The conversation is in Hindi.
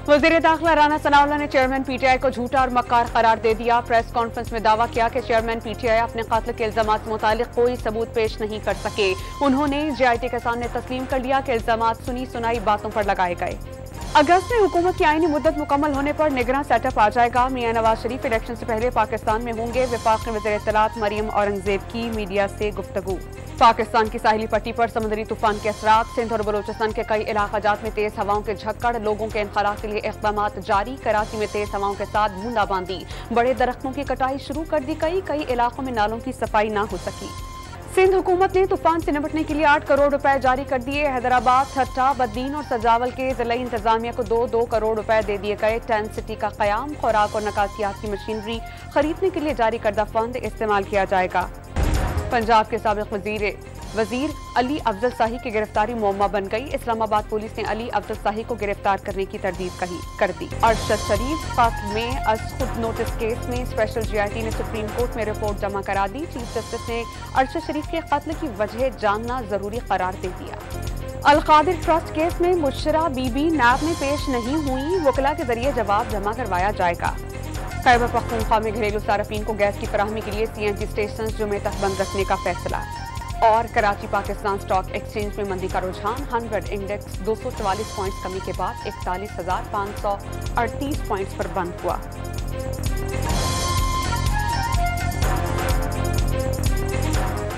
वज़ीर दाखिला राना सनाउल्लाह ने चेयरमैन पीटीआई को झूठा और मक्कार करार दे दिया। प्रेस कॉन्फ्रेंस में दावा किया कि चेयरमैन पीटीआई अपने कत्ल के इल्जामात से मुतालिक कोई सबूत पेश नहीं कर सके। उन्होंने जेआईटी के सामने तस्लीम कर लिया कि इल्जामात सुनी सुनाई बातों पर लगाए गए। अगस्त में हुकूमत की आईनी मुद्दत मुकम्मल होने पर निगरान सेटअप आ जाएगा। मियां नवाज शरीफ इलेक्शन से पहले पाकिस्तान में होंगे। वफाकी वज़ीर इत्तलात मरियम औरंगजेब की मीडिया से गुफ्तगू। पाकिस्तान की साहिली पट्टी पर समुद्री तूफान के असरात। सिंध और बलोचिस्तान के कई इलाकाजात में तेज हवाओं के झक्कड़। लोगों के इनखला के लिए इक़दाम जारी। कराची में तेज हवाओं के साथ बूंदाबांदी। बड़े दरख्तों की कटाई शुरू कर दी गई। कई इलाकों में नालों की सफाई न हो सकी। सिंध हुकूमत ने तूफान से निपटने के लिए 8 करोड़ रुपए जारी कर दिए। हैदराबाद, ठट्टा, बद्दीन और सजावल के जिला इंतजामिया को 2-2 करोड़ रुपए दे दिए गए। टेंट सिटी का कयाम। खुराक और नकासियात की मशीनरी खरीदने के लिए जारी करदा फंड इस्तेमाल किया जाएगा। पंजाब के साबिक वजीर अली अफजल शाही की गिरफ्तारी मुअम्मा बन गई। इस्लामाबाद पुलिस ने अली अफजल शाही को गिरफ्तार करने की तरदीद कर दी। अरशद शरीफ कत्ल में खुद नोटिस केस में स्पेशल जीआईटी ने सुप्रीम कोर्ट में रिपोर्ट जमा करा दी। चीफ जस्टिस ने अरशद शरीफ के कत्ल की वजह जानना जरूरी करार दे दिया। अलकादिर ट्रस्ट केस में मुशर्रा बीबी नैब में पेश नहीं हुई। वकला के जरिए जवाब जमा करवाया जाएगा। खैबर पख्तूनख्वा में घरेलू सार्फिन को गैस की फराहमी के लिए सीएनजी स्टेशन जुमे तक बंद रखने का फैसला। और कराची पाकिस्तान स्टॉक एक्सचेंज में मंदी का रुझान। 100 इंडेक्स 244 पॉइंट्स कमी के बाद 41,538 पॉइंट्स पर बंद हुआ।